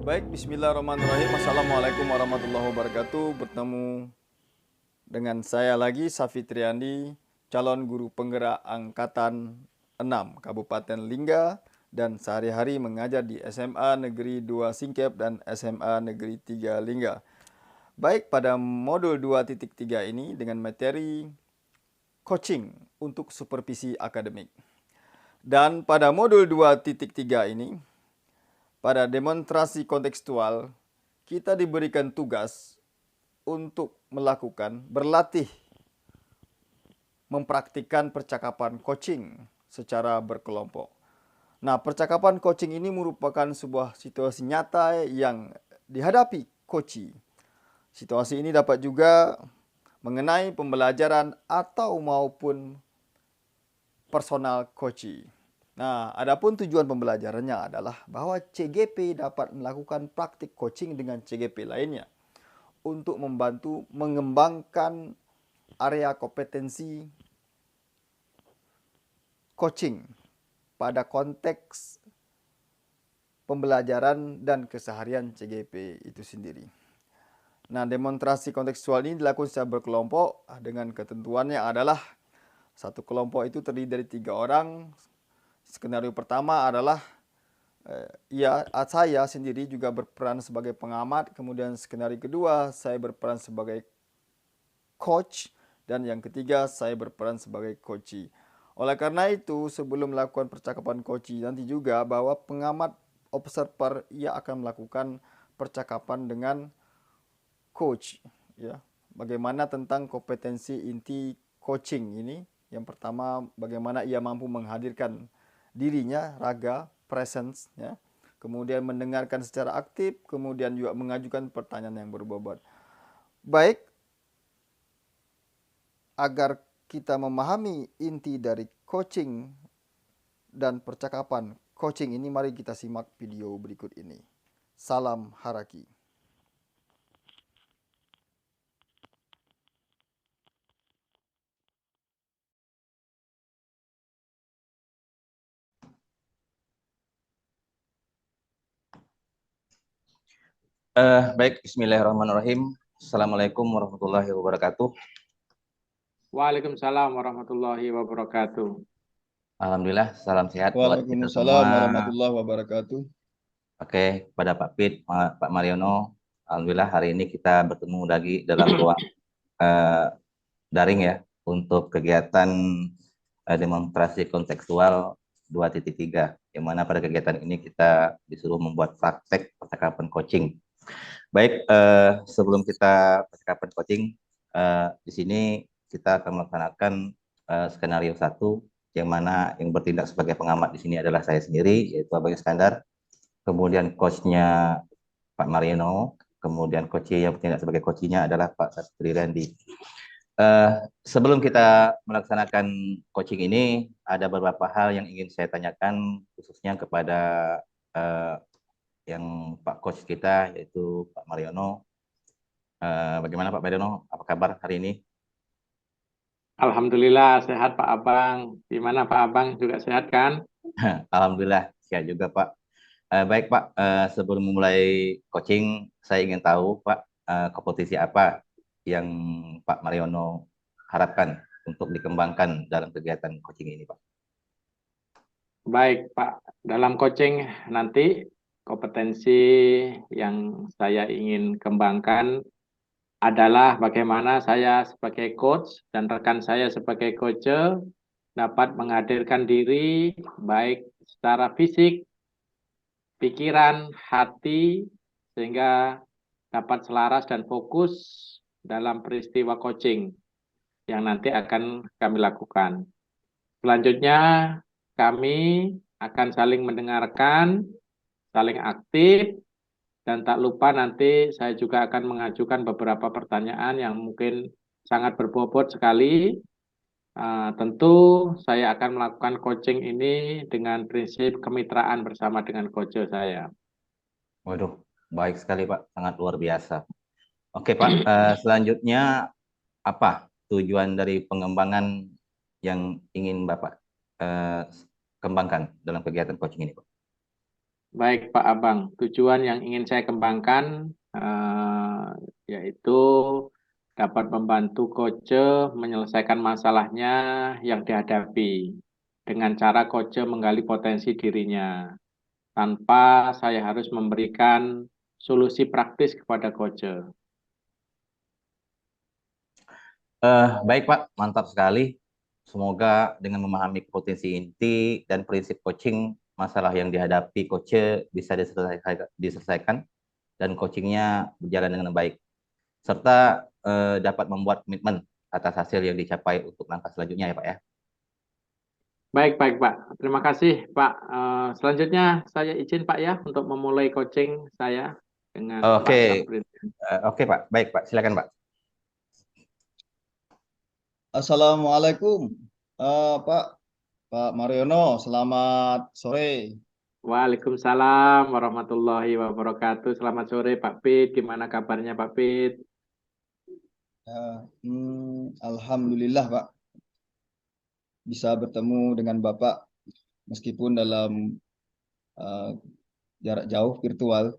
Baik, bismillahirrahmanirrahim. Assalamualaikum warahmatullahi wabarakatuh. Bertemu dengan saya lagi, Safi Triandi, calon guru penggerak Angkatan 6 Kabupaten Lingga, dan sehari-hari mengajar di SMA Negeri 2 Singkep dan SMA Negeri 3 Lingga. Baik, pada modul 2.3 ini dengan materi coaching untuk supervisi akademik. Dan pada modul 2.3 ini, pada demonstrasi kontekstual, kita diberikan tugas untuk berlatih, mempraktikkan percakapan coaching secara berkelompok. Nah, percakapan coaching ini merupakan sebuah situasi nyata yang dihadapi coachee. Situasi ini dapat juga mengenai pembelajaran atau maupun personal coachee. Nah, adapun tujuan pembelajarannya adalah bahwa CGP dapat melakukan praktik coaching dengan CGP lainnya untuk membantu mengembangkan area kompetensi coaching pada konteks pembelajaran dan keseharian CGP itu sendiri. Nah, demonstrasi kontekstual ini dilakukan secara berkelompok dengan ketentuannya adalah satu kelompok itu terdiri dari 3 orang. Skenario pertama adalah saya sendiri juga berperan sebagai pengamat, kemudian skenario kedua saya berperan sebagai coach, dan yang ketiga saya berperan sebagai coachee. Oleh karena itu, sebelum melakukan percakapan coachee, nanti juga bahwa pengamat observer ia akan melakukan percakapan dengan coach, ya. Bagaimana tentang kompetensi inti coaching ini? Yang pertama, bagaimana ia mampu menghadirkan dirinya, raga, presence, ya. Kemudian mendengarkan secara aktif, kemudian juga mengajukan pertanyaan yang berbobot. Baik, agar kita memahami inti dari coaching dan percakapan coaching ini, mari kita simak video berikut ini. Salam Haraki. Baik, bismillahirrahmanirrahim. Assalamualaikum warahmatullahi wabarakatuh. Waalaikumsalam warahmatullahi wabarakatuh. Alhamdulillah, salam sehat buat kita semua. Waalaikumsalam warahmatullahi wabarakatuh. Oke, pada Pak Pit, Pak Mariono, alhamdulillah hari ini kita bertemu lagi dalam ruang daring ya untuk kegiatan demonstrasi kontekstual 2.3, yang mana pada kegiatan ini kita disuruh membuat praktek percakapan coaching. Baik, sebelum kita percakapan coaching, di sini kita akan melaksanakan skenario 1, yang mana yang bertindak sebagai pengamat di sini adalah saya sendiri, yaitu Abang Iskandar. Kemudian coachnya Pak Mariono, kemudian coach yang bertindak sebagai coachnya adalah Pak Satri Randi. Sebelum kita melaksanakan coaching ini, ada beberapa hal yang ingin saya tanyakan, khususnya kepada yang Pak Coach kita, yaitu Pak Mariono. Bagaimana Pak Mariono? Apa kabar hari ini? Alhamdulillah sehat Pak Abang. Gimana Pak Abang, juga sehat kan? Alhamdulillah sehat juga Pak. Baik Pak, sebelum memulai coaching, saya ingin tahu Pak, kompetisi apa yang Pak Mariono harapkan untuk dikembangkan dalam kegiatan coaching ini Pak? Baik Pak, dalam coaching nanti kompetensi yang saya ingin kembangkan adalah bagaimana saya sebagai coach dan rekan saya sebagai coach dapat menghadirkan diri baik secara fisik, pikiran, hati, sehingga dapat selaras dan fokus dalam peristiwa coaching yang nanti akan kami lakukan. Selanjutnya, kami akan saling mendengarkan, saling aktif, dan tak lupa nanti saya juga akan mengajukan beberapa pertanyaan yang mungkin sangat berbobot sekali. Tentu saya akan melakukan coaching ini dengan prinsip kemitraan bersama dengan coach saya. Waduh, baik sekali Pak, sangat luar biasa. Oke Pak, selanjutnya apa tujuan dari pengembangan yang ingin Bapak kembangkan dalam kegiatan coaching ini Pak? Baik Pak Abang, tujuan yang ingin saya kembangkan yaitu dapat membantu coach menyelesaikan masalahnya yang dihadapi dengan cara coach menggali potensi dirinya tanpa saya harus memberikan solusi praktis kepada coach. Baik Pak, mantap sekali. Semoga dengan memahami potensi inti dan prinsip coaching, masalah yang dihadapi coach bisa diselesaikan dan coachingnya berjalan dengan baik. Serta dapat membuat komitmen atas hasil yang dicapai untuk langkah selanjutnya ya Pak ya. Baik, baik Pak. Terima kasih Pak. Selanjutnya saya izin Pak ya untuk memulai coaching saya dengan Pak Oke, Saprin. oke Pak. Baik Pak, silakan Pak. Assalamualaikum, Pak Mariono. Selamat sore. Waalaikumsalam warahmatullahi wabarakatuh. Selamat sore Pak Pit. Gimana kabarnya Pak Pit? Alhamdulillah Pak, bisa bertemu dengan Bapak meskipun dalam uh, jarak jauh virtual.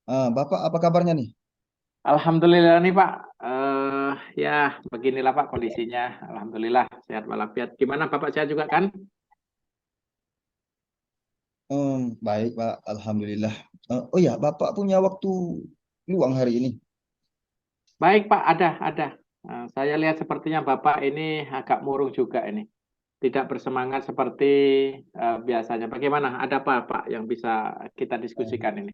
Bapak apa kabarnya nih? Alhamdulillah nih Pak. Ya beginilah Pak kondisinya. Alhamdulillah sehat walafiat. Gimana Bapak sehat juga kan? Baik Pak, Alhamdulillah. Oh ya, Bapak punya waktu luang hari ini? Baik Pak, ada. Saya lihat sepertinya Bapak ini agak murung juga ini. Tidak bersemangat seperti biasanya. Bagaimana? Ada apa Pak yang bisa kita Eh, diskusikan ini?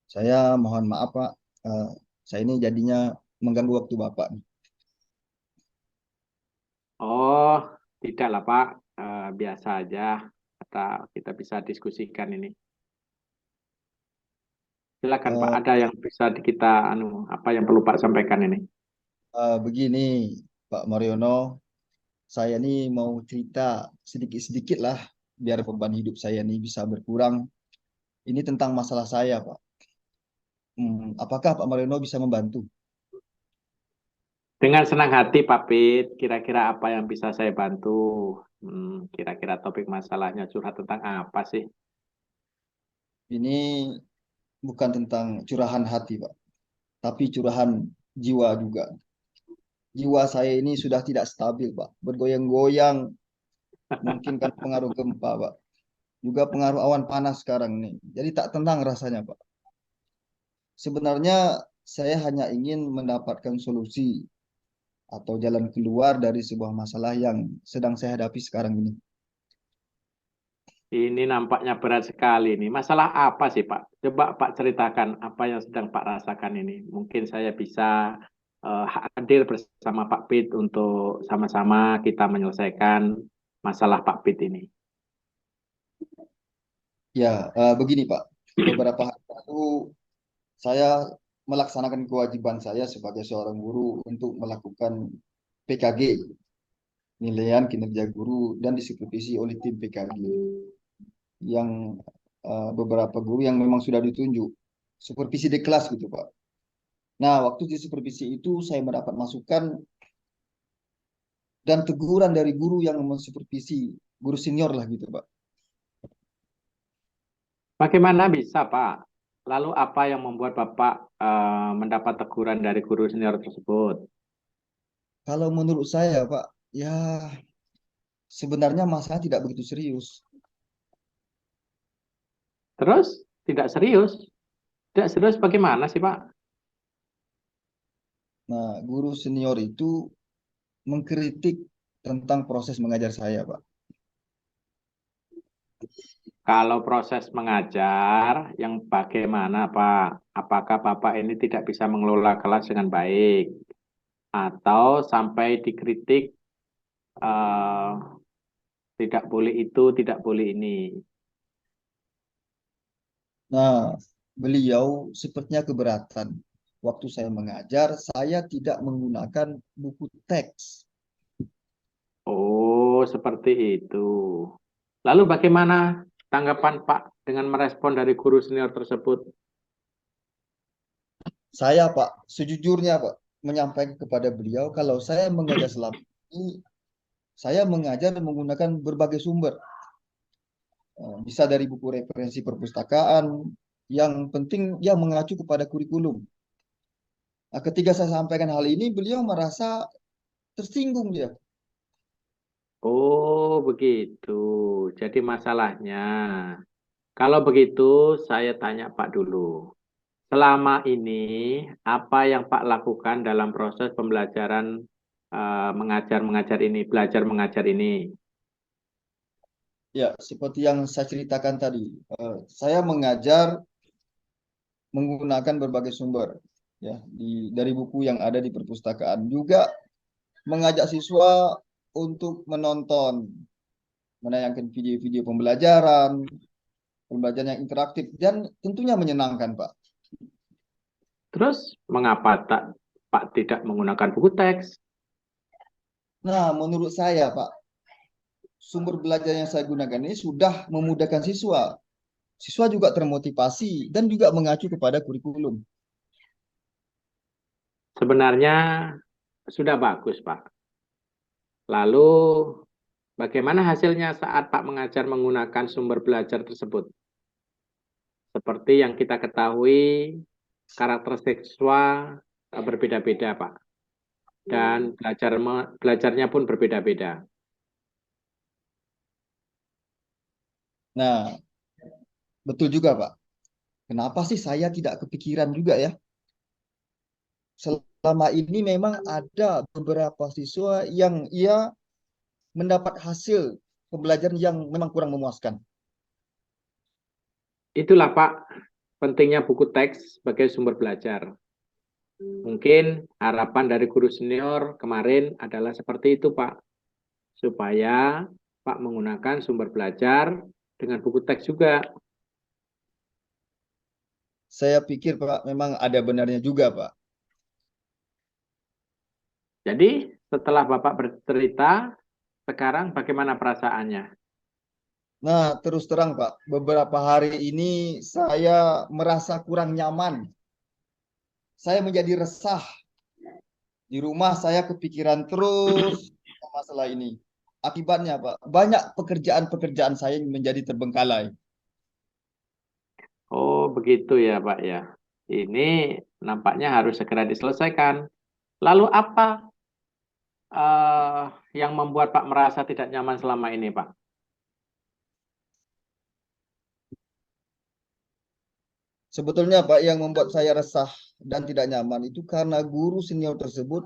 Saya mohon maaf Pak, Eh, saya ini jadinya mengganggu waktu Bapak nih. Oh, tidak lah Pak. Biasa aja. Kita bisa diskusikan ini. Silakan Pak. Eh, Ada yang bisa kita apa yang perlu Pak sampaikan ini? Begini Pak Mariono, saya nih mau cerita sedikit-sedikit lah biar beban hidup saya nih bisa berkurang. Ini tentang masalah saya Pak. Apakah Pak Mariono bisa membantu? Dengan senang hati Pak Pit, kira-kira apa yang bisa saya bantu? Kira-kira topik masalahnya curhat tentang apa sih? Ini bukan tentang curahan hati Pak, tapi curahan jiwa juga. Jiwa saya ini sudah tidak stabil Pak, bergoyang-goyang, mungkin kan pengaruh gempa Pak, juga pengaruh awan panas sekarang nih. Jadi tak tenang rasanya Pak. Sebenarnya saya hanya ingin mendapatkan solusi atau jalan keluar dari sebuah masalah yang sedang saya hadapi sekarang ini. Ini nampaknya berat sekali nih. Masalah apa sih Pak? Coba Pak ceritakan apa yang sedang Pak rasakan ini. Mungkin saya bisa hadir bersama Pak Pit untuk sama-sama kita menyelesaikan masalah Pak Pit ini. Ya, begini Pak. Beberapa hari lalu saya melaksanakan kewajiban saya sebagai seorang guru untuk melakukan PKG, penilaian kinerja guru dan disupervisi oleh tim PKG yang beberapa guru yang memang sudah ditunjuk supervisi di kelas gitu Pak. Nah, waktu di supervisi itu saya mendapat masukan dan teguran dari guru yang mensupervisi, guru senior lah gitu Pak. Bagaimana bisa Pak? Lalu apa yang membuat Bapak mendapat teguran dari guru senior tersebut? Kalau menurut saya Pak, ya sebenarnya masalah tidak begitu serius. Terus tidak serius? Tidak serius bagaimana sih Pak? Nah, guru senior itu mengkritik tentang proses mengajar saya Pak. Kalau proses mengajar yang bagaimana Pak? Apakah Bapak ini tidak bisa mengelola kelas dengan baik? Atau sampai dikritik eh, tidak boleh itu, tidak boleh ini? Nah, beliau sepertinya keberatan. Waktu saya mengajar, saya tidak menggunakan buku teks. Oh, seperti itu. Lalu bagaimana tanggapan Pak dengan merespon dari guru senior tersebut? Saya, Pak, sejujurnya, Pak, menyampaikan kepada beliau kalau saya mengajar selama ini, saya mengajar menggunakan berbagai sumber. bisa dari buku referensi perpustakaan, yang penting dia mengacu kepada kurikulum. Nah, ketika saya sampaikan hal ini, beliau merasa tersinggung dia. Oh, begitu. Jadi masalahnya, kalau begitu saya tanya Pak dulu. Selama ini, apa yang Pak lakukan dalam proses pembelajaran mengajar-mengajar ini, belajar mengajar ini? Ya, seperti yang saya ceritakan tadi, saya mengajar menggunakan berbagai sumber, ya, dari buku yang ada di perpustakaan. Juga mengajak siswa untuk menonton, menayangkan video-video pembelajaran, pembelajaran yang interaktif, dan tentunya menyenangkan, Pak. Terus, mengapa Pak tidak menggunakan buku teks? Nah, menurut saya, Pak, sumber belajar yang saya gunakan ini sudah memudahkan siswa. Siswa juga termotivasi dan juga mengacu kepada kurikulum. Sebenarnya sudah bagus, Pak. Lalu, bagaimana hasilnya saat Pak mengajar menggunakan sumber belajar tersebut? Seperti yang kita ketahui, karakter siswa berbeda-beda, Pak. Dan belajarnya pun berbeda-beda. Nah, betul juga, Pak. Kenapa sih saya tidak kepikiran juga ya? Selama ini memang ada beberapa siswa yang ia mendapat hasil pembelajaran yang memang kurang memuaskan. Itulah, Pak, pentingnya buku teks sebagai sumber belajar. Mungkin harapan dari guru senior kemarin adalah seperti itu, Pak. Supaya Pak menggunakan sumber belajar dengan buku teks juga. Saya pikir, Pak, memang ada benarnya juga, Pak. Jadi, setelah Bapak bercerita, sekarang bagaimana perasaannya? Nah, terus terang, Pak, beberapa hari ini saya merasa kurang nyaman. Saya menjadi resah. Di rumah saya kepikiran terus masalah ini. Akibatnya, Pak, banyak pekerjaan-pekerjaan saya menjadi terbengkalai. Oh, begitu ya, Pak ya. Ini nampaknya harus segera diselesaikan. Lalu apa yang membuat Pak merasa tidak nyaman selama ini, Pak? Sebetulnya, Pak, yang membuat saya resah dan tidak nyaman itu karena guru senior tersebut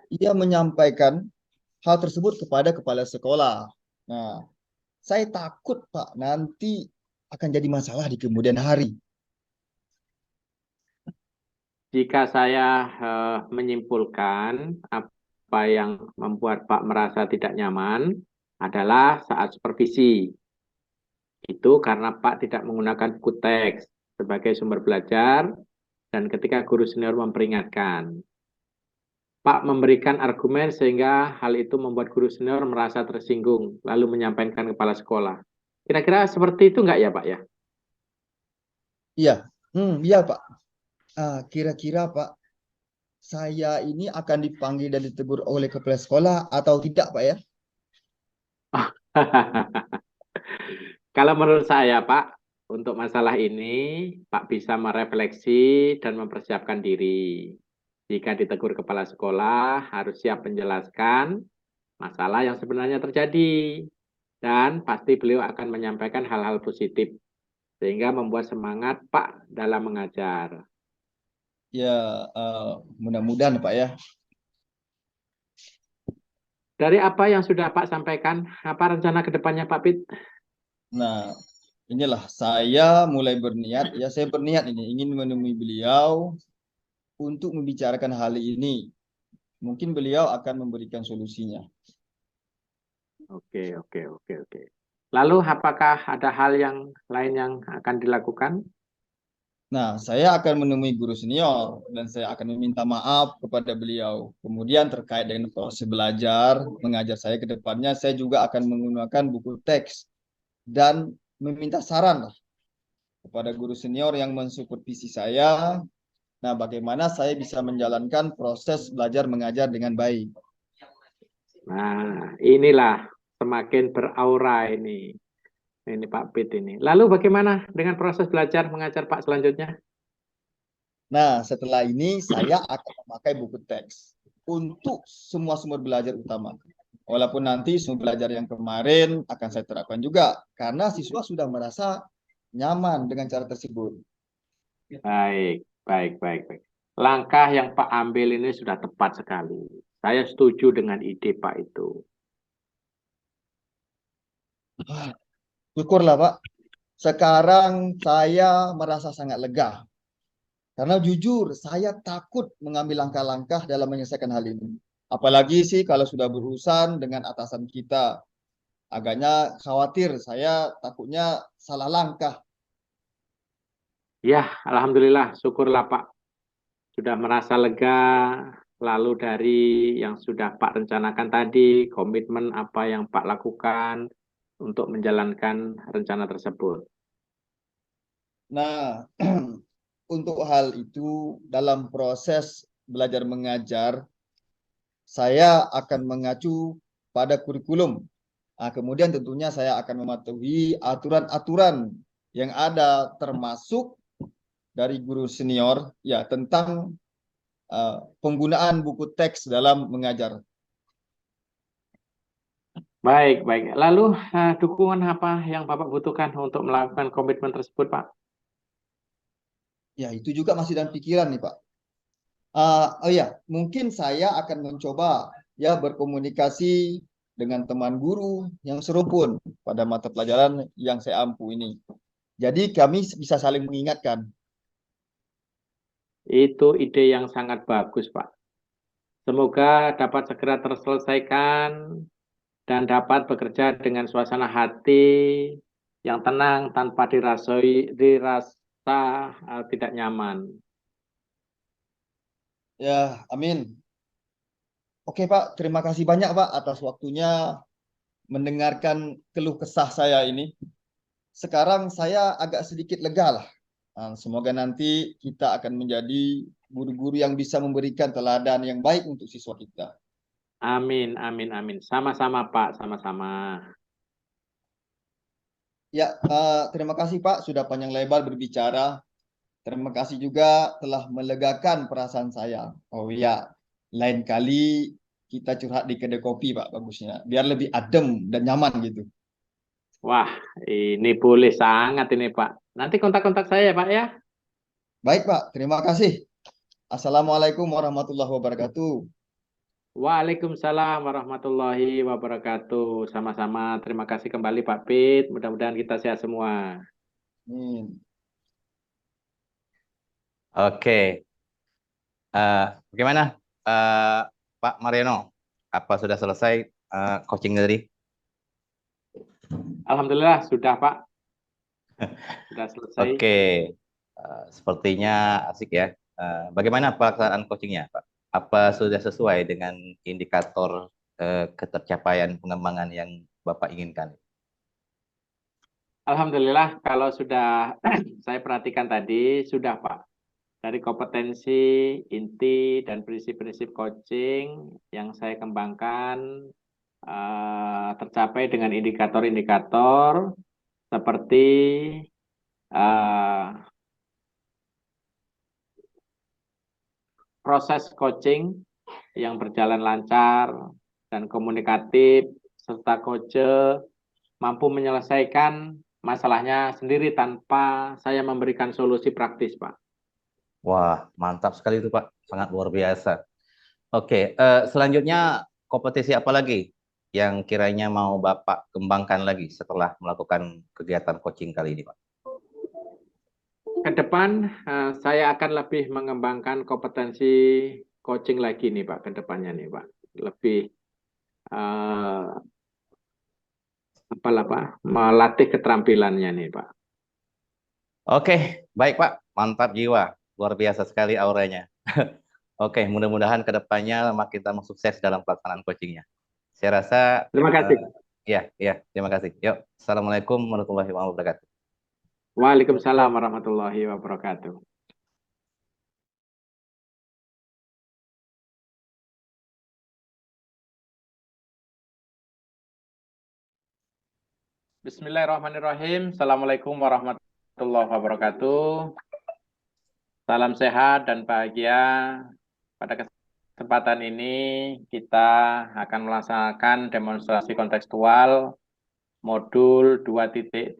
ia menyampaikan hal tersebut kepada kepala sekolah. Nah, saya takut, Pak, nanti akan jadi masalah di kemudian hari. Jika saya menyimpulkan apa yang membuat Pak merasa tidak nyaman adalah saat supervisi. Itu karena Pak tidak menggunakan buku teks sebagai sumber belajar dan ketika guru senior memperingatkan. Pak memberikan argumen sehingga hal itu membuat guru senior merasa tersinggung, lalu menyampaikan kepala sekolah. Kira-kira seperti itu nggak ya, Pak ya? Iya, iya, Pak. Kira-kira, Pak, saya ini akan dipanggil dan ditegur oleh kepala sekolah atau tidak, Pak ya? Kalau menurut saya, Pak, untuk masalah ini, Pak bisa merefleksi dan mempersiapkan diri. Jika ditegur kepala sekolah, harus siap menjelaskan masalah yang sebenarnya terjadi. Dan pasti beliau akan menyampaikan hal-hal positif, sehingga membuat semangat Pak dalam mengajar. Ya, mudah-mudahan, Pak ya. Dari apa yang sudah Pak sampaikan, apa rencana ke depannya Pak Pit? Nah, inilah saya mulai berniat, ya saya berniat ini ingin menemui beliau untuk membicarakan hal ini. Mungkin beliau akan memberikan solusinya. Oke. Lalu apakah ada hal yang lain yang akan dilakukan? Nah, saya akan menemui guru senior dan saya akan meminta maaf kepada beliau. Kemudian terkait dengan proses belajar, mengajar saya ke depannya, saya juga akan menggunakan buku teks dan meminta saran kepada guru senior yang mensupervisi saya. Nah, bagaimana saya bisa menjalankan proses belajar mengajar dengan baik. Nah, inilah semakin beraura ini. Ini Pak Pit ini. Lalu bagaimana dengan proses belajar mengajar Pak selanjutnya? Nah, setelah ini saya akan memakai buku teks untuk semua sumber belajar utama. Walaupun nanti sumber belajar yang kemarin akan saya terapkan juga, karena siswa sudah merasa nyaman dengan cara tersebut. Baik, baik, baik, baik. Langkah yang Pak ambil ini sudah tepat sekali. Saya setuju dengan ide Pak itu. Syukurlah Pak, sekarang saya merasa sangat lega. Karena jujur, saya takut mengambil langkah-langkah dalam menyelesaikan hal ini. Apalagi sih kalau sudah berurusan dengan atasan kita. Agaknya khawatir, saya takutnya salah langkah. Ya, alhamdulillah, syukurlah Pak. Sudah merasa lega, lalu dari yang sudah Pak rencanakan tadi, komitmen apa yang Pak lakukan untuk menjalankan rencana tersebut. Nah, untuk hal itu dalam proses belajar mengajar, saya akan mengacu pada kurikulum. Nah, kemudian tentunya saya akan mematuhi aturan-aturan yang ada termasuk dari guru senior ya tentang penggunaan buku teks dalam mengajar. Baik, baik. Lalu dukungan apa yang Bapak butuhkan untuk melakukan komitmen tersebut, Pak? Ya, itu juga masih dalam pikiran nih, Pak. Oh ya, mungkin saya akan mencoba ya berkomunikasi dengan teman guru yang serumpun pada mata pelajaran yang saya ampu ini. Jadi kami bisa saling mengingatkan. Itu ide yang sangat bagus, Pak. Semoga dapat segera terselesaikan dan dapat bekerja dengan suasana hati yang tenang tanpa dirasa tidak nyaman. Ya, amin. Oke, Pak. Terima kasih banyak, Pak, atas waktunya mendengarkan keluh kesah saya ini. Sekarang saya agak sedikit lega lah. Semoga nanti kita akan menjadi guru-guru yang bisa memberikan teladan yang baik untuk siswa kita. Amin, amin, amin. Sama-sama, Pak, sama-sama. Ya, terima kasih Pak sudah panjang lebar berbicara. Terima kasih juga telah melegakan perasaan saya. Oh iya, lain kali kita curhat di kedai kopi Pak bagusnya. Biar lebih adem dan nyaman gitu. Wah, ini boleh sangat ini, Pak. Nanti kontak-kontak saya, Pak, ya. Baik Pak, terima kasih. Assalamualaikum warahmatullahi wabarakatuh. Waalaikumsalam warahmatullahi wabarakatuh. Sama-sama. Terima kasih kembali, Pak Pit. Mudah-mudahan kita sehat semua. Amin. Oke, bagaimana Pak Mariano? Apa sudah selesai coaching tadi? Alhamdulillah, sudah, Pak. Sudah selesai. Oke, sepertinya asik ya. Bagaimana pelaksanaan coachingnya, Pak? Apa sudah sesuai dengan indikator ketercapaian pengembangan yang Bapak inginkan? Alhamdulillah, kalau sudah saya perhatikan tadi, sudah, Pak. Dari kompetensi, inti, dan prinsip-prinsip coaching yang saya kembangkan tercapai dengan indikator-indikator seperti proses coaching yang berjalan lancar dan komunikatif, serta coach mampu menyelesaikan masalahnya sendiri tanpa saya memberikan solusi praktis, Pak. Wah, mantap sekali itu, Pak. Sangat luar biasa. Oke, selanjutnya kompetisi apa lagi yang kiranya mau Bapak kembangkan lagi setelah melakukan kegiatan coaching kali ini, Pak? Ke depan saya akan lebih mengembangkan kompetensi coaching lagi nih Pak, ke depannya nih Pak. Lebih melatih keterampilannya nih Pak. Oke, baik Pak. Mantap jiwa. Luar biasa sekali auranya. Oke, mudah-mudahan ke depannya makin tambah sukses dalam pelaksanaan coachingnya. Saya rasa, Terima kasih. ya, terima kasih. Yuk, Assalamualaikum warahmatullahi wabarakatuh. Waalaikumsalam warahmatullahi wabarakatuh. Bismillahirrahmanirrahim. Assalamualaikum warahmatullahi wabarakatuh. Salam sehat dan bahagia. Pada kesempatan ini kita akan melaksanakan demonstrasi kontekstual modul 2.3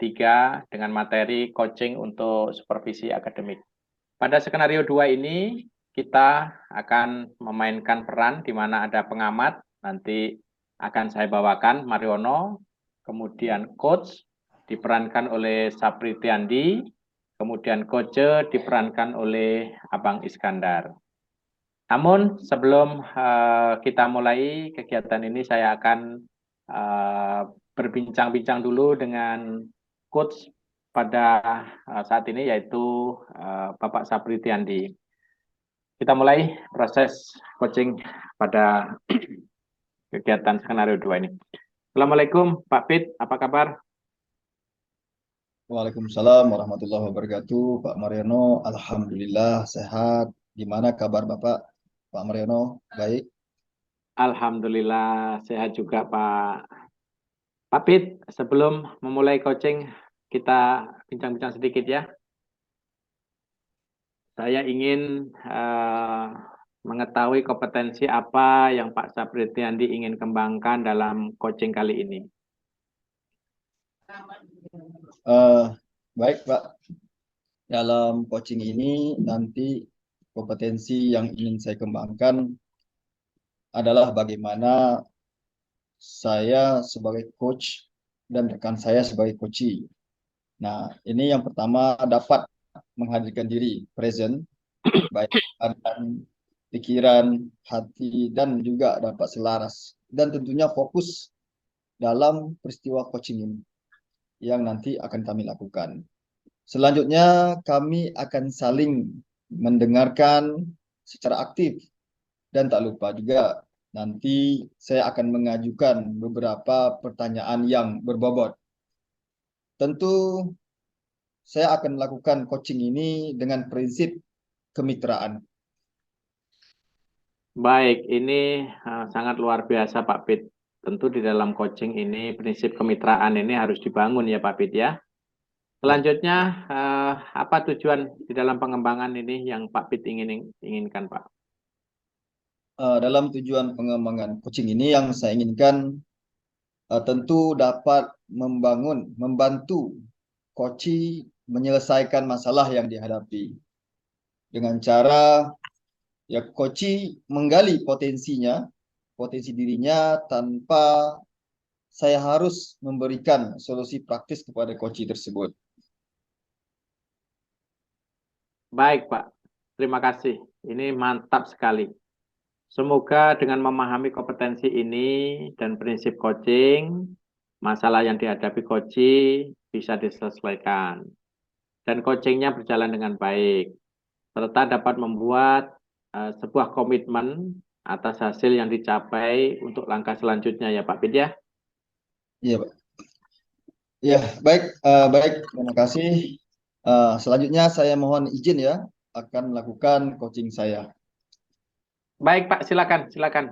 dengan materi coaching untuk supervisi akademik. Pada skenario 2 ini kita akan memainkan peran di mana ada pengamat, nanti akan saya bawakan Mariono, kemudian coach diperankan oleh Sapri Tiandi, kemudian coach diperankan oleh Abang Iskandar. Namun sebelum kita mulai kegiatan ini, saya akan berbincang-bincang dulu dengan coach pada saat ini, yaitu Bapak Sapri Tiandi. Kita mulai proses coaching pada kegiatan skenario 2 ini. Assalamualaikum Pak Pit, apa kabar? Waalaikumsalam warahmatullahi wabarakatuh. Pak Mariono, alhamdulillah sehat. Gimana kabar Bapak? Pak Mariono, baik. Alhamdulillah sehat juga Pak. Pak Pit, sebelum memulai coaching, kita bincang-bincang sedikit ya. Saya ingin mengetahui kompetensi apa yang Pak Sapri Tiandi ingin kembangkan dalam coaching kali ini. Baik Pak, dalam coaching ini nanti kompetensi yang ingin saya kembangkan adalah bagaimana saya sebagai coach dan rekan saya sebagai coachee. Nah, ini yang pertama dapat menghadirkan diri, present, baik badan, pikiran, hati, dan juga dapat selaras. Dan tentunya fokus dalam peristiwa coaching ini yang nanti akan kami lakukan. Selanjutnya, kami akan saling mendengarkan secara aktif. Dan tak lupa juga, nanti saya akan mengajukan beberapa pertanyaan yang berbobot. Tentu, saya akan melakukan coaching ini dengan prinsip kemitraan. Baik, ini sangat luar biasa Pak Pit. Tentu di dalam coaching ini prinsip kemitraan ini harus dibangun ya Pak Pit ya. Selanjutnya, apa tujuan di dalam pengembangan ini yang Pak Pit inginkan Pak? Dalam tujuan pengembangan coaching ini yang saya inginkan tentu dapat membantu coachee menyelesaikan masalah yang dihadapi dengan cara ya coachee menggali potensi dirinya tanpa saya harus memberikan solusi praktis kepada coachee tersebut. Baik Pak, terima kasih. Ini mantap sekali. Semoga dengan memahami kompetensi ini dan prinsip coaching, masalah yang dihadapi coachee bisa diselesaikan. Dan coachingnya berjalan dengan baik. Serta dapat membuat sebuah komitmen atas hasil yang dicapai untuk langkah selanjutnya ya Pak Pit ya. Iya Pak. Ya baik, terima kasih. Selanjutnya saya mohon izin ya akan melakukan coaching saya. Baik Pak, silakan.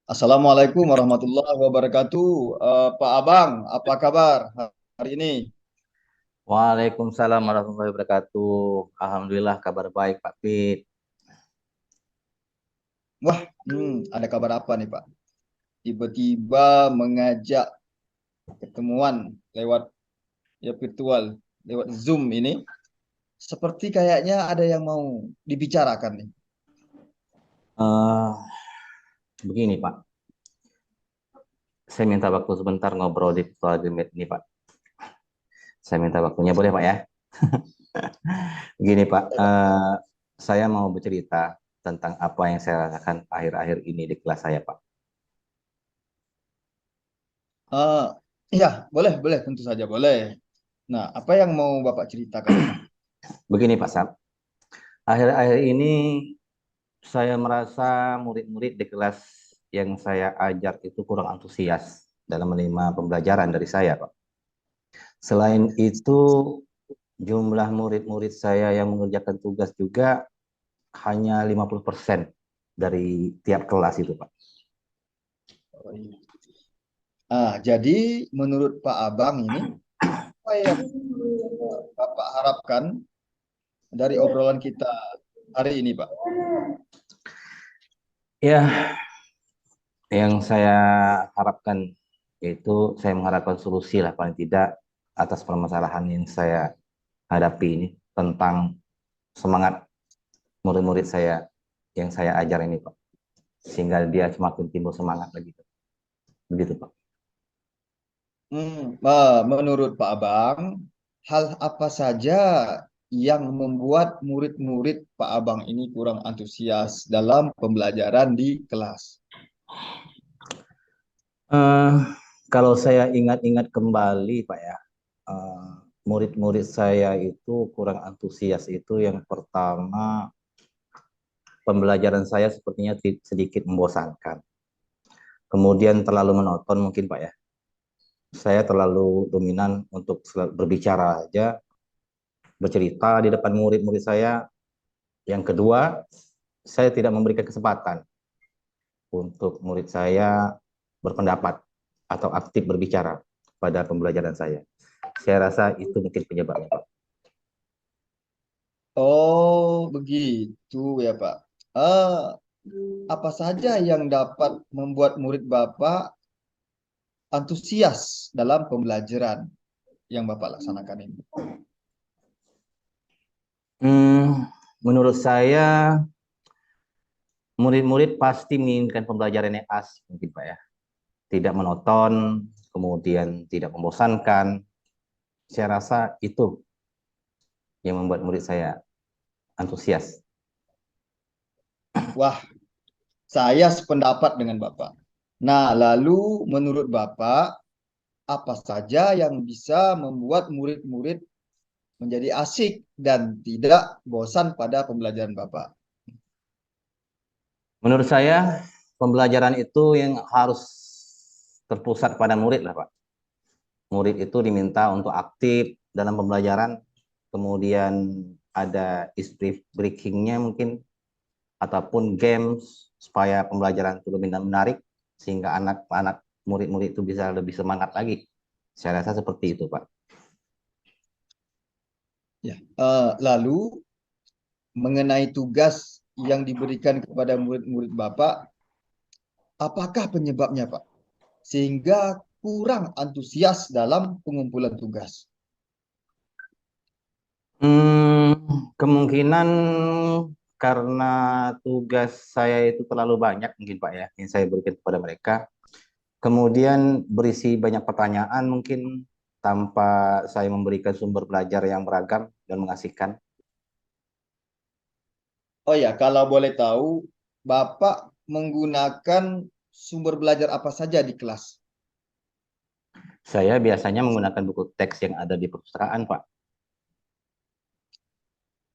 Assalamualaikum warahmatullahi wabarakatuh. Pak Abang, apa kabar hari ini? Waalaikumsalam warahmatullahi wabarakatuh. Alhamdulillah kabar baik Pak Pit. Wah, ada kabar apa nih Pak? Tiba-tiba mengajak ketemuan lewat virtual, lewat Zoom ini. Seperti kayaknya ada yang mau dibicarakan nih. Begini Pak, saya minta waktu sebentar ngobrol di virtual agreement ini Pak. Saya minta waktunya boleh Pak ya? Begini Pak, saya mau bercerita tentang apa yang saya rasakan akhir-akhir ini di kelas saya Pak. Ya, boleh, tentu saja boleh. Nah, apa yang mau Bapak ceritakan? Begini Pak Sab, akhir-akhir ini saya merasa murid-murid di kelas yang saya ajar itu kurang antusias dalam menerima pembelajaran dari saya Pak. Selain itu, jumlah murid-murid saya yang mengerjakan tugas juga hanya 50% dari tiap kelas itu Pak. Oh, iya. Jadi menurut Pak Abang ini, apa yang Bapak harapkan dari obrolan kita hari ini, Pak? Ya, yang saya harapkan yaitu saya mengharapkan solusi lah paling tidak atas permasalahan yang saya hadapi ini tentang semangat murid-murid saya yang saya ajar ini, Pak. Sehingga dia semakin timbul semangat lagi. Begitu, Pak. Menurut Pak Abang, hal apa saja yang membuat murid-murid Pak Abang ini kurang antusias dalam pembelajaran di kelas? Eh, Kalau saya ingat-ingat kembali, Pak ya, eh, murid-murid saya itu kurang antusias itu yang pertama pembelajaran saya sepertinya sedikit membosankan. Kemudian terlalu monoton mungkin Pak ya. Saya terlalu dominan untuk berbicara aja, bercerita di depan murid-murid saya. Yang kedua, saya tidak memberikan kesempatan untuk murid saya berpendapat atau aktif berbicara pada pembelajaran saya. Saya rasa itu mungkin penyebabnya, Pak. Oh, begitu ya, Pak. Apa saja yang dapat membuat murid Bapak antusias dalam pembelajaran yang Bapak laksanakan ini? Menurut saya, murid-murid pasti menginginkan pembelajaran yang asik, mungkin Pak ya. Tidak monoton, kemudian tidak membosankan. Saya rasa itu yang membuat murid saya antusias. Wah, saya sependapat dengan Bapak. Nah, lalu menurut Bapak, apa saja yang bisa membuat murid-murid menjadi asik dan tidak bosan pada pembelajaran Bapak? Menurut saya, pembelajaran itu yang harus terpusat pada murid lah, Pak. Murid itu diminta untuk aktif dalam pembelajaran, kemudian ada icebreaking breakingnya mungkin, ataupun games, supaya pembelajaran itu lebih menarik, sehingga anak-anak murid-murid itu bisa lebih semangat lagi. Saya rasa seperti itu, Pak. Ya. Lalu mengenai tugas yang diberikan kepada murid-murid Bapak, apakah penyebabnya, Pak? Sehingga kurang antusias dalam pengumpulan tugas. Kemungkinan karena tugas saya itu terlalu banyak mungkin Pak ya, yang saya berikan kepada mereka. Kemudian berisi banyak pertanyaan mungkin tanpa saya memberikan sumber belajar yang beragam dan mengasihkan. Oh ya, kalau boleh tahu, Bapak menggunakan sumber belajar apa saja di kelas? Saya biasanya menggunakan buku teks yang ada di perpustakaan, Pak.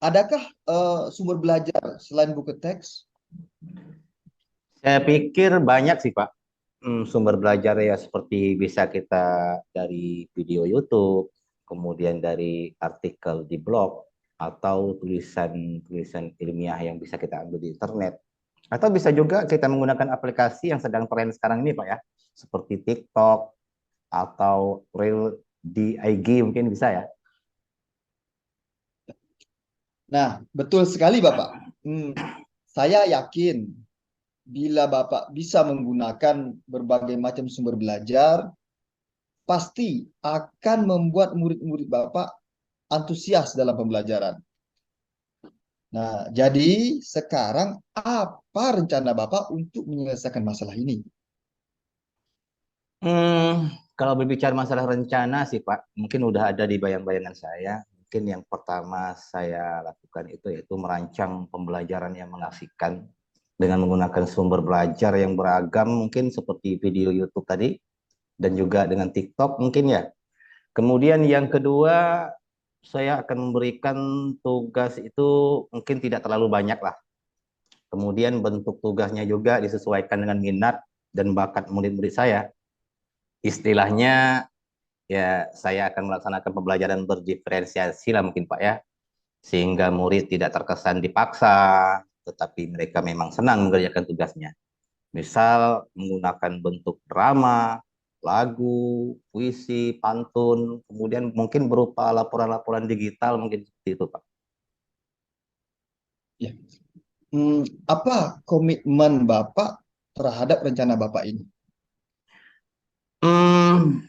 Adakah sumber belajar selain buku teks? Saya pikir banyak sih, Pak. Sumber belajar ya seperti bisa kita dari video YouTube, kemudian dari artikel di blog, atau tulisan-tulisan ilmiah yang bisa kita ambil di internet. Atau bisa juga kita menggunakan aplikasi yang sedang tren sekarang ini, Pak ya. Seperti TikTok atau Reel di IG mungkin bisa ya. Nah, betul sekali Bapak. Saya yakin bila Bapak bisa menggunakan berbagai macam sumber belajar, pasti akan membuat murid-murid Bapak antusias dalam pembelajaran. Nah, jadi sekarang apa rencana Bapak untuk menyelesaikan masalah ini? Kalau berbicara masalah rencana sih Pak, mungkin udah ada di bayang-bayangan saya. Mungkin yang pertama saya lakukan itu yaitu merancang pembelajaran yang mengasihkan dengan menggunakan sumber belajar yang beragam, mungkin seperti video YouTube tadi, dan juga dengan TikTok mungkin ya. Kemudian yang kedua, saya akan memberikan tugas itu mungkin tidak terlalu banyak lah. Kemudian bentuk tugasnya juga disesuaikan dengan minat dan bakat murid-murid saya. Istilahnya ya saya akan melaksanakan pembelajaran berdiferensiasi lah mungkin Pak ya. Sehingga murid tidak terkesan dipaksa, tetapi mereka memang senang mengerjakan tugasnya. Misal menggunakan bentuk drama, lagu, puisi, pantun, kemudian mungkin berupa laporan-laporan digital mungkin seperti itu, Pak. Ya. Apa komitmen Bapak terhadap rencana Bapak ini?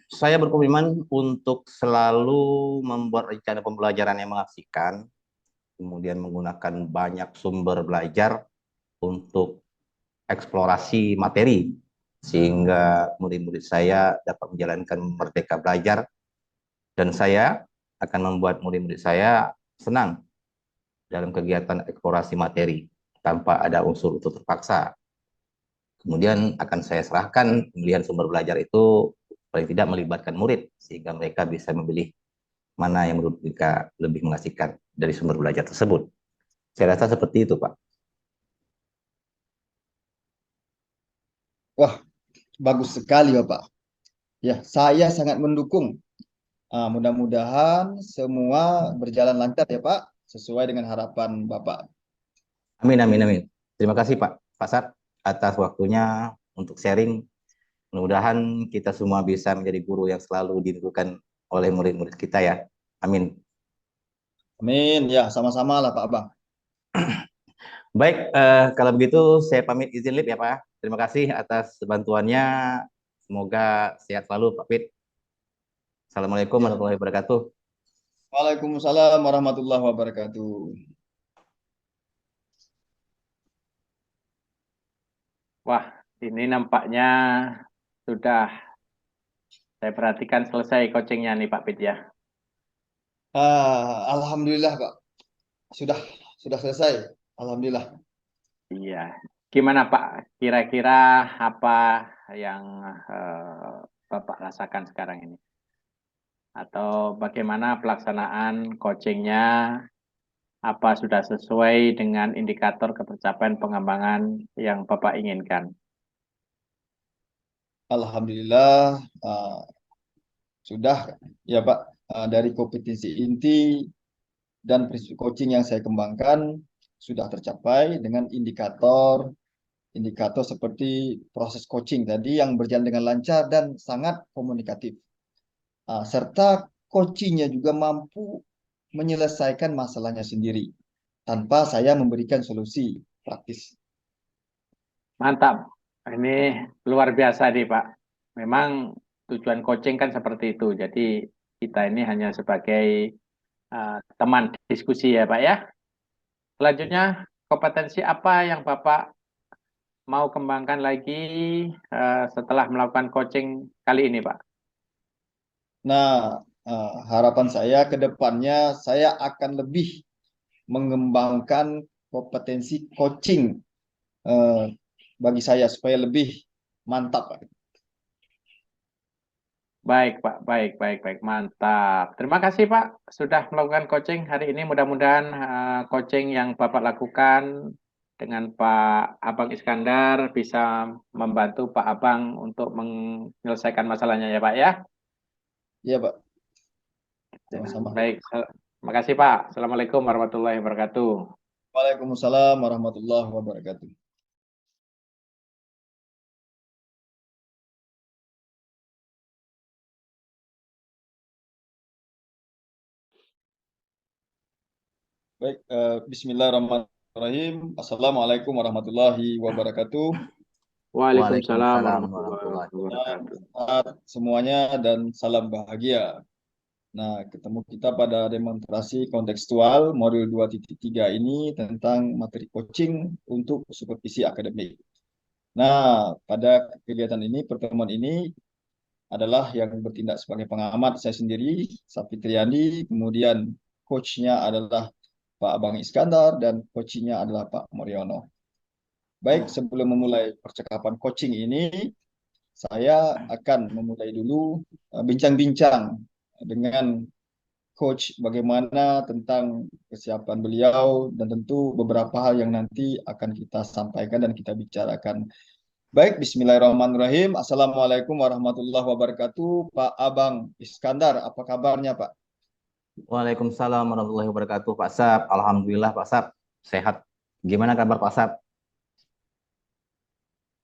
Saya berkomitmen untuk selalu membuat rencana pembelajaran yang mengasihkan, kemudian menggunakan banyak sumber belajar untuk eksplorasi materi, sehingga murid-murid saya dapat menjalankan merdeka belajar, dan saya akan membuat murid-murid saya senang dalam kegiatan eksplorasi materi tanpa ada unsur-unsur terpaksa. Kemudian akan saya serahkan pemilihan sumber belajar itu paling tidak melibatkan murid, sehingga mereka bisa memilih mana yang menurut mereka lebih mengasihkan dari sumber belajar tersebut. Saya rasa seperti itu, Pak. Wah, bagus sekali Bapak. Ya, saya sangat mendukung. Mudah-mudahan semua berjalan lancar ya Pak, sesuai dengan harapan Bapak. Amin, amin, amin. Terima kasih, Pak Sat, atas waktunya untuk sharing. Mudah-mudahan kita semua bisa menjadi guru yang selalu dirindukan oleh murid-murid kita ya. Amin. Amin, ya sama-sama lah Pak Abang. Baik, kalau begitu saya pamit izin lip ya Pak. Terima kasih atas bantuannya. Semoga sehat selalu Pak Pit. Assalamualaikum Ya. warahmatullahi wabarakatuh. Waalaikumsalam warahmatullahi wabarakatuh. Wah, ini nampaknya sudah saya perhatikan selesai coachingnya nih Pak Pit ya. Alhamdulillah Pak, sudah sudah selesai. Alhamdulillah. Iya. Gimana Pak? Kira-kira apa yang Bapak rasakan sekarang ini? Atau bagaimana pelaksanaan coachingnya? Apa sudah sesuai dengan indikator ketercapaian pengembangan yang Bapak inginkan? Alhamdulillah sudah ya Pak. Dari kompetensi inti dan prinsip coaching yang saya kembangkan sudah tercapai dengan indikator seperti proses coaching tadi yang berjalan dengan lancar dan sangat komunikatif. Serta coachingnya juga mampu menyelesaikan masalahnya sendiri tanpa saya memberikan solusi praktis. Mantap. Ini luar biasa nih Pak. Memang tujuan coaching kan seperti itu. Jadi kita ini hanya sebagai teman diskusi ya Pak ya. Selanjutnya kompetensi apa yang Bapak mau kembangkan lagi setelah melakukan coaching kali ini Pak? Nah, harapan saya ke depannya saya akan lebih mengembangkan kompetensi coaching eh, bagi saya supaya lebih mantap, Pak. Baik Pak, baik, mantap. Terima kasih Pak sudah melakukan coaching hari ini. Mudah-mudahan coaching yang Bapak lakukan dengan Pak Abang Iskandar bisa membantu Pak Abang untuk menyelesaikan masalahnya ya Pak ya. Iya, Pak. Sama-sama. Baik, terima kasih Pak. Assalamualaikum warahmatullahi wabarakatuh. Waalaikumsalam warahmatullahi wabarakatuh. Baik, Bismillahirrahmanirrahim. Assalamualaikum warahmatullahi wabarakatuh. Waalaikumsalam Waalaikumsalam warahmatullahi warahmatullahi wabarakatuh. Selamat semuanya dan salam bahagia. Nah, ketemu kita pada demonstrasi kontekstual modul 2.3 ini tentang materi coaching untuk supervisi akademik. Nah, pada kegiatan ini, pertemuan ini adalah yang bertindak sebagai pengamat saya sendiri, Safi Triandi, kemudian coachnya adalah Pak Abang Iskandar, dan coachingnya adalah Pak Moriono. Baik, sebelum memulai percakapan coaching ini, saya akan memulai dulu bincang-bincang dengan coach bagaimana tentang kesiapan beliau dan tentu beberapa hal yang nanti akan kita sampaikan dan kita bicarakan. Baik, Bismillahirrahmanirrahim. Assalamualaikum warahmatullahi wabarakatuh. Pak Abang Iskandar, apa kabarnya Pak? Waalaikumsalam warahmatullahi wabarakatuh Pak Sap. Alhamdulillah Pak Sap sehat. Gimana kabar Pak Sap?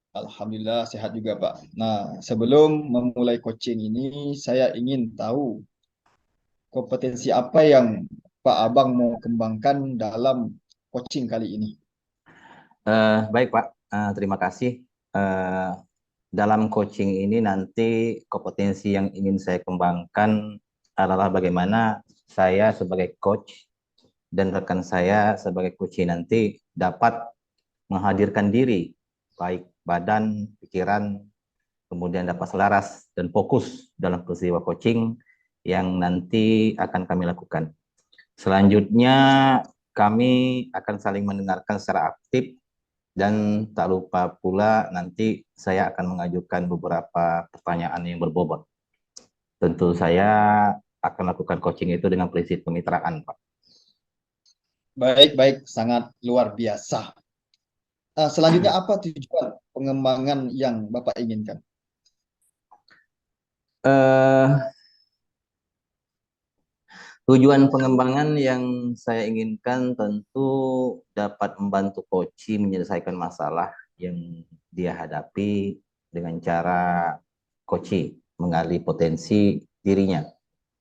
Alhamdulillah sehat juga Pak. Nah, sebelum memulai coaching ini, saya ingin tahu kompetensi apa yang Pak Abang mau kembangkan dalam coaching kali ini. Baik Pak, terima kasih. Eh, dalam coaching ini nanti kompetensi yang ingin saya kembangkan adalah bagaimana saya sebagai coach dan rekan saya sebagai coach nanti dapat menghadirkan diri, baik badan, pikiran, kemudian dapat selaras dan fokus dalam peristiwa coaching yang nanti akan kami lakukan. Selanjutnya, kami akan saling mendengarkan secara aktif dan tak lupa pula nanti saya akan mengajukan beberapa pertanyaan yang berbobot. Tentu saya akan lakukan coaching itu dengan prinsip kemitraan, Pak. Baik, baik, sangat luar biasa. Selanjutnya apa tujuan pengembangan yang Bapak inginkan? Eh, Tujuan pengembangan yang saya inginkan tentu dapat membantu coach menyelesaikan masalah yang dia hadapi dengan cara coach menggali potensi dirinya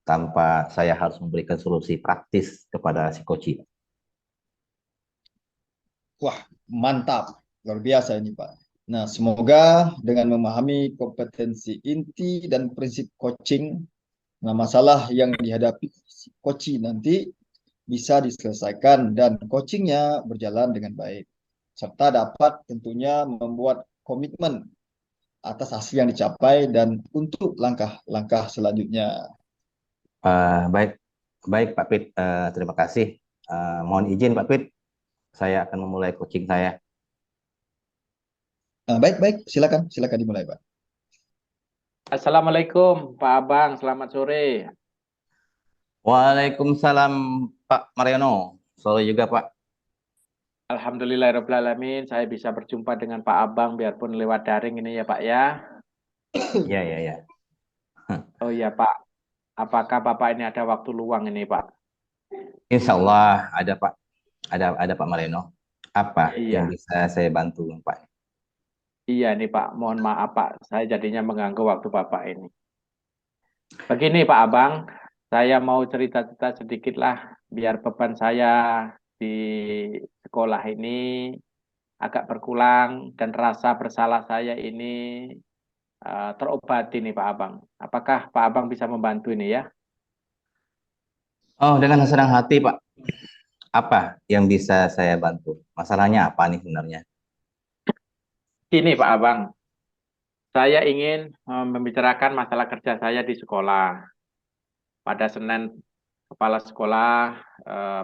tanpa saya harus memberikan solusi praktis kepada si coach. Wah, mantap. Luar biasa ini, Pak. Nah, semoga dengan memahami kompetensi inti dan prinsip coaching, nah masalah yang dihadapi si coach nanti bisa diselesaikan dan coachingnya berjalan dengan baik. Serta dapat tentunya membuat komitmen atas hasil yang dicapai dan untuk langkah-langkah selanjutnya. Baik, baik Pak Pit, terima kasih. Mohon izin Pak Pit, saya akan memulai coaching saya. Baik, silakan dimulai, Pak. Assalamualaikum Pak Abang, selamat sore. Waalaikumsalam Pak Mariono, sore juga Pak. Alhamdulillahirrahmanirrahim, saya bisa berjumpa dengan Pak Abang biarpun lewat daring ini ya Pak ya. Iya, iya, iya. Oh iya Pak, apakah Bapak ini ada waktu luang ini Pak? Insya Allah ada Pak, ada Pak Mariono. Apa yang Iya, bisa saya bantu Pak? iya nih Pak, mohon maaf Pak, saya jadinya mengganggu waktu Bapak ini. Begini Pak Abang, saya mau cerita-cerita sedikit lah, biar beban saya di sekolah ini agak berkurang dan rasa bersalah saya ini terobati nih Pak Abang. Apakah Pak Abang bisa membantu ini ya? Oh, dengan senang hati Pak. Apa yang bisa saya bantu? Masalahnya apa nih sebenarnya? Ini Pak Abang, saya ingin membicarakan masalah kerja saya di sekolah. Pada Senin, kepala sekolah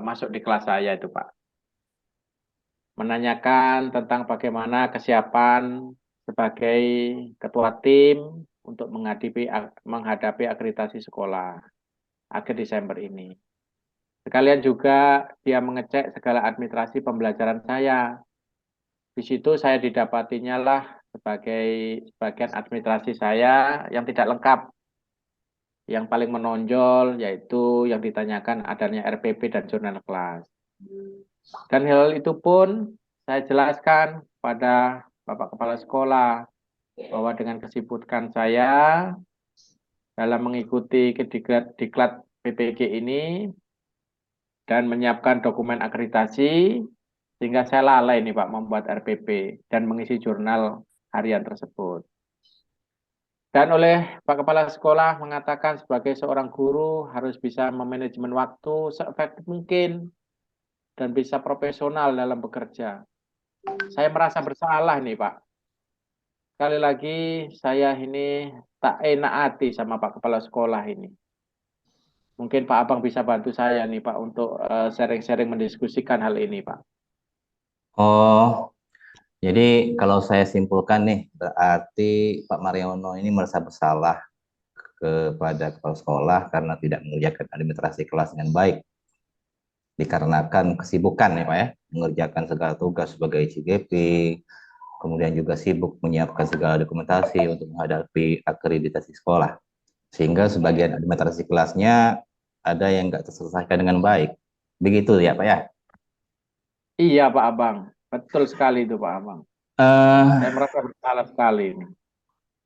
masuk di kelas saya itu Pak. Menanyakan tentang bagaimana kesiapan sebagai ketua tim untuk menghadapi akreditasi sekolah akhir Desember ini. Sekalian juga dia mengecek segala administrasi pembelajaran saya. Di situ saya didapatinya lah sebagai bagian administrasi saya yang tidak lengkap. Yang paling menonjol yaitu yang ditanyakan adanya RPP dan jurnal kelas. Dan hal itu pun saya jelaskan pada Bapak Kepala Sekolah bahwa dengan kesibukan saya dalam mengikuti diklat PPG ini dan menyiapkan dokumen akreditasi, sehingga saya lalai nih Pak membuat RPP dan mengisi jurnal harian tersebut. Dan oleh Pak Kepala Sekolah mengatakan sebagai seorang guru harus bisa memanajemen waktu seefektif mungkin dan bisa profesional dalam bekerja. Saya merasa bersalah nih Pak. Sekali lagi saya ini tak enak hati sama Pak Kepala Sekolah ini. Mungkin Pak Abang bisa bantu saya nih Pak untuk sharing-sharing mendiskusikan hal ini Pak. Oh, jadi kalau saya simpulkan nih, berarti Pak Mariono ini merasa bersalah kepada kepala sekolah karena tidak mengerjakan administrasi kelas dengan baik. Dikarenakan kesibukan ya Pak ya, mengerjakan segala tugas sebagai CGP, kemudian juga sibuk menyiapkan segala dokumentasi untuk menghadapi akreditasi sekolah. Sehingga sebagian administrasi kelasnya ada yang nggak terselesaikan dengan baik. Begitu ya Pak ya? Iya Pak Abang, betul sekali itu Pak Abang. Saya merasa bersalah sekali ini.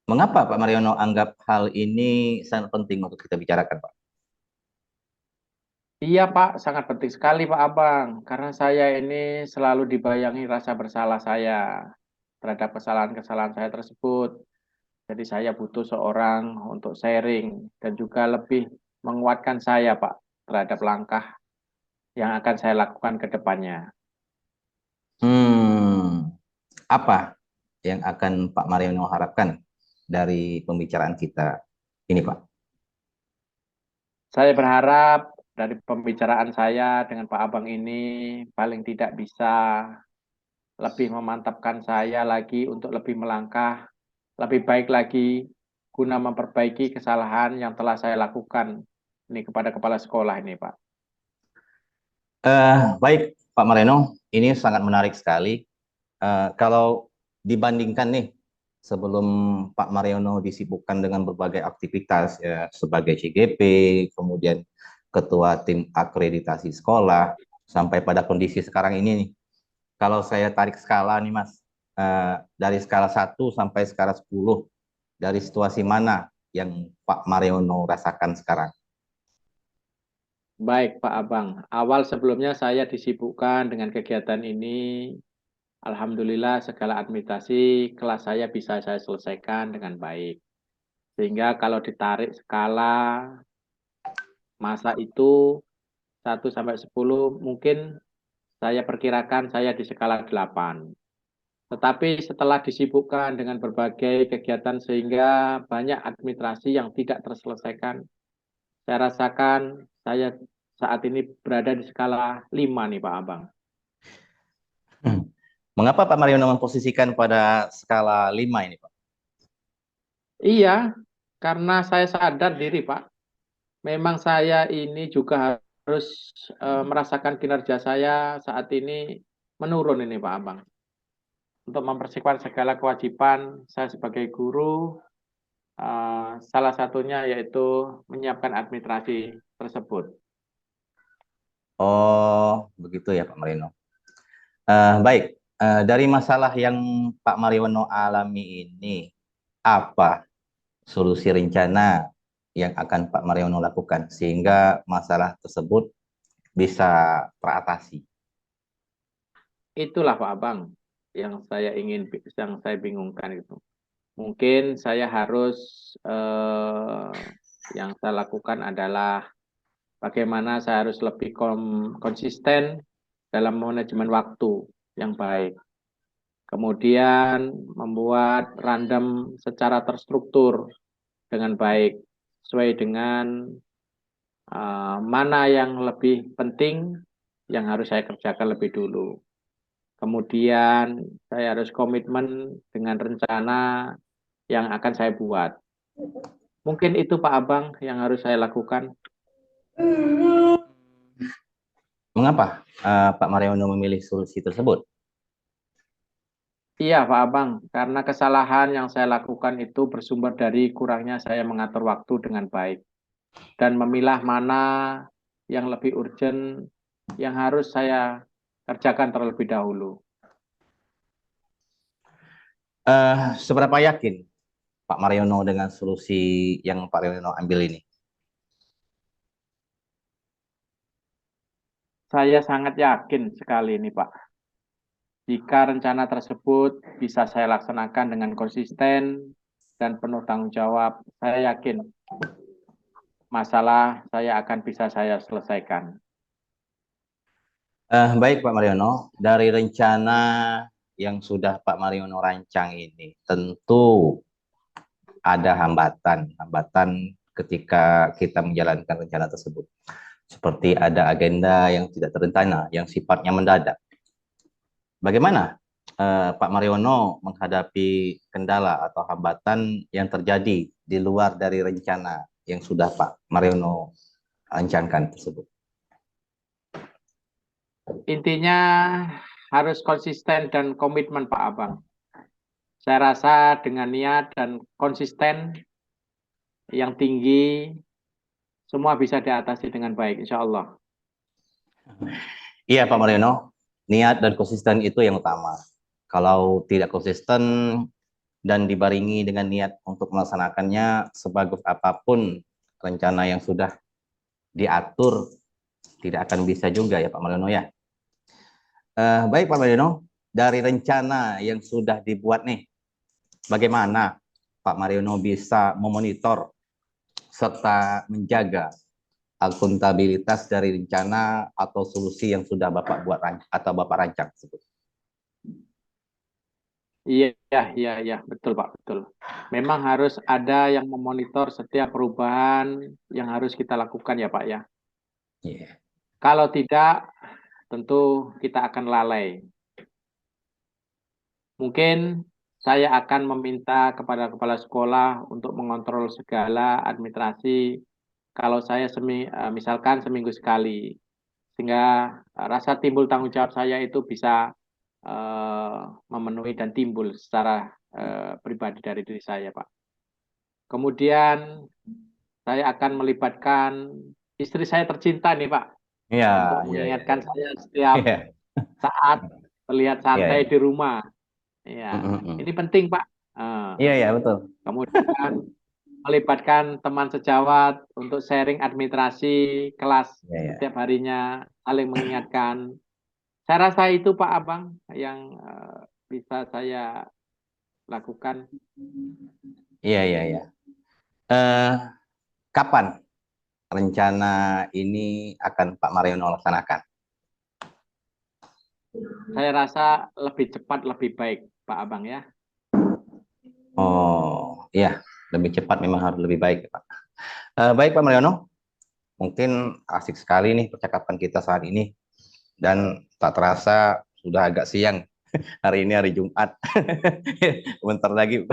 Mengapa Pak Mariono anggap hal ini sangat penting untuk kita bicarakan, Pak? Iya Pak, sangat penting sekali Pak Abang. Karena saya ini selalu dibayangi rasa bersalah saya terhadap kesalahan-kesalahan saya tersebut. Jadi saya butuh seorang untuk sharing dan juga lebih menguatkan saya Pak terhadap langkah yang akan saya lakukan ke depannya. Apa yang akan Pak Mariono harapkan dari pembicaraan kita ini, Pak? Saya berharap dari pembicaraan saya dengan Pak Abang ini paling tidak bisa lebih memantapkan saya lagi untuk lebih melangkah, lebih baik lagi guna memperbaiki kesalahan yang telah saya lakukan ini kepada kepala sekolah ini, Pak. Baik, Pak Mariono, ini sangat menarik sekali. Kalau dibandingkan nih, sebelum Pak Mariono disibukkan dengan berbagai aktivitas ya, sebagai CGP, kemudian ketua tim akreditasi sekolah, sampai pada kondisi sekarang ini nih, kalau saya tarik skala nih Mas, dari skala 1 sampai skala 10, dari situasi mana yang Pak Mariono rasakan sekarang? Baik, Pak Abang. Awal sebelumnya saya disibukkan dengan kegiatan ini. Alhamdulillah segala administrasi kelas saya bisa saya selesaikan dengan baik. Sehingga kalau ditarik skala masa itu 1 sampai 10 mungkin saya perkirakan saya di skala 8. Tetapi setelah disibukkan dengan berbagai kegiatan sehingga banyak administrasi yang tidak terselesaikan, saya rasakan saya saat ini berada di skala 5 nih Pak Abang. Mengapa Pak Mariono memposisikan pada skala 5 ini, Pak? Iya, karena saya sadar diri Pak. Memang saya ini juga harus merasakan kinerja saya saat ini menurun ini Pak Abang. Untuk mempersiapkan segala kewajiban saya sebagai guru, salah satunya yaitu menyiapkan administrasi tersebut. Oh, begitu ya Pak Mariono. Baik, dari masalah yang Pak Mariono alami ini, apa solusi rencana yang akan Pak Mariono lakukan sehingga masalah tersebut bisa teratasi? Itulah Pak Abang yang saya bingungkan itu. Mungkin saya harus yang saya lakukan adalah bagaimana saya harus lebih konsisten dalam manajemen waktu yang baik. Kemudian membuat random secara terstruktur dengan baik sesuai dengan mana yang lebih penting yang harus saya kerjakan lebih dulu. Kemudian saya harus komitmen dengan rencana yang akan saya buat. Mungkin itu Pak Abang yang harus saya lakukan. Mengapa Pak Mariono memilih solusi tersebut? Iya Pak Abang, karena kesalahan yang saya lakukan itu bersumber dari kurangnya saya mengatur waktu dengan baik. Dan memilah mana yang lebih urgent, yang harus saya kerjakan terlebih dahulu. Seberapa yakin Pak Mariono dengan solusi yang Pak Mariono ambil ini? Saya sangat yakin sekali ini Pak. Jika rencana tersebut bisa saya laksanakan dengan konsisten dan penuh tanggung jawab, saya yakin masalah saya akan bisa saya selesaikan. Baik Pak Mariono, dari rencana yang sudah Pak Mariono rancang ini, tentu ada hambatan ketika kita menjalankan rencana tersebut. Seperti ada agenda yang tidak terencana, yang sifatnya mendadak. Bagaimana Pak Mariono menghadapi kendala atau hambatan yang terjadi di luar dari rencana yang sudah Pak Mariono rancangkan tersebut? Intinya harus konsisten dan komitmen Pak Abang. Saya rasa dengan niat dan konsisten yang tinggi, semua bisa diatasi dengan baik, insya Allah. Iya Pak Mariono, niat dan konsisten itu yang utama. Kalau tidak konsisten dan dibaringi dengan niat untuk melaksanakannya, sebagus apapun rencana yang sudah diatur, tidak akan bisa juga ya Pak Mariono ya. Baik Pak Mariono, dari rencana yang sudah dibuat nih, bagaimana Pak Mariono bisa memonitor serta menjaga akuntabilitas dari rencana atau solusi yang sudah Bapak buat atau Bapak rancang tersebut? Iya, betul Pak, betul. Memang harus ada yang memonitor setiap perubahan yang harus kita lakukan ya Pak ya. Iya. Kalau tidak, tentu kita akan lalai. Mungkin saya akan meminta kepada kepala sekolah untuk mengontrol segala administrasi kalau saya misalkan seminggu sekali. Sehingga rasa timbul tanggung jawab saya itu bisa memenuhi dan timbul secara pribadi dari diri saya, Pak. Kemudian saya akan melibatkan istri saya tercinta nih, Pak, Iya, untuk iya, iya. mengingatkan saya setiap Iya. saat terlihat Iya, santai iya. di rumah. Ya, ini penting, Pak. Iya, iya, betul. Kemudian melibatkan teman sejawat untuk sharing administrasi kelas Iya, iya. setiap harinya, saling mengingatkan. Saya rasa itu Pak Abang yang bisa saya lakukan. Iya, iya, iya. Kapan rencana ini akan Pak Mariono laksanakan? Saya rasa lebih cepat lebih baik Pak Abang ya. Oh, iya, lebih cepat memang harus lebih baik, Pak. Baik Pak Mariono, mungkin asik sekali nih percakapan kita saat ini, dan tak terasa sudah agak siang. Hari ini hari Jumat. Bentar lagi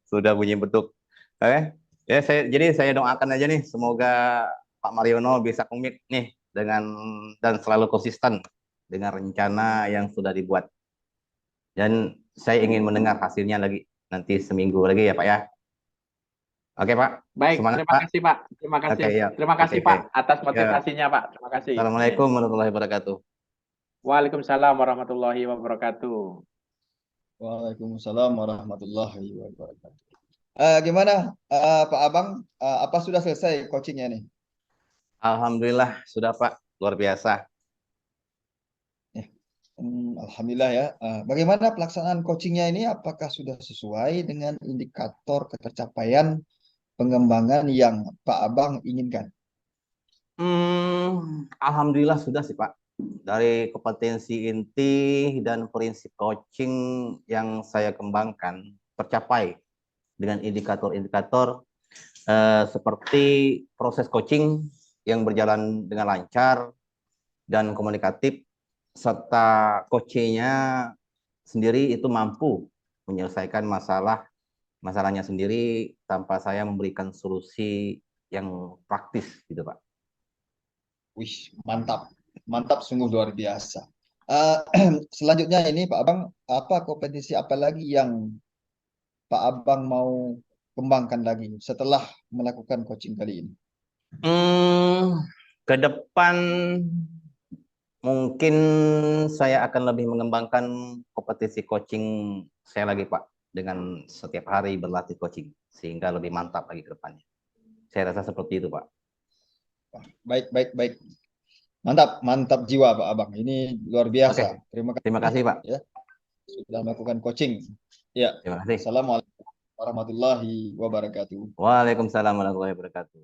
sudah bunyi beduk. Oke. Ya, jadi saya doakan aja nih, semoga Pak Mariono bisa komit nih dan selalu konsisten dengan rencana yang sudah dibuat. Dan saya ingin mendengar hasilnya lagi nanti seminggu lagi ya Pak ya. Oke Pak. Baik, Semangat terima Pak. kasih Pak. Terima kasih. Oke, ya. Terima kasih Oke, Pak baik. atas Ya. motivasinya Pak. Terima kasih. Assalamualaikum warahmatullahi wabarakatuh. Waalaikumsalam warahmatullahi wabarakatuh. Waalaikumsalam warahmatullahi wabarakatuh. Gimana Pak Abang? Apa sudah selesai coachingnya nih? Alhamdulillah sudah Pak, luar biasa. Alhamdulillah ya. Bagaimana pelaksanaan coachingnya ini? Apakah sudah sesuai dengan indikator ketercapaian pengembangan yang Pak Abang inginkan? Alhamdulillah sudah sih Pak. Dari kompetensi inti dan prinsip coaching yang saya kembangkan tercapai dengan indikator-indikator seperti proses coaching yang berjalan dengan lancar dan komunikatif, serta coachnya sendiri itu mampu menyelesaikan masalahnya sendiri tanpa saya memberikan solusi yang praktis gitu Pak. Wih, mantap. Mantap, sungguh luar biasa. Selanjutnya ini Pak Abang, apa kompetisi apa lagi yang Pak Abang mau kembangkan lagi setelah melakukan coaching kali ini? Ke depan mungkin saya akan lebih mengembangkan kompetisi coaching saya lagi Pak, dengan setiap hari berlatih coaching sehingga lebih mantap lagi ke depannya. Saya rasa seperti itu Pak. Baik. Mantap jiwa Pak Abang. Ini luar biasa. Oke. Terima kasih Pak. Ya, sudah melakukan coaching. Ya. Terima kasih. Assalamualaikum warahmatullahi wabarakatuh. Waalaikumsalam warahmatullahi wabarakatuh.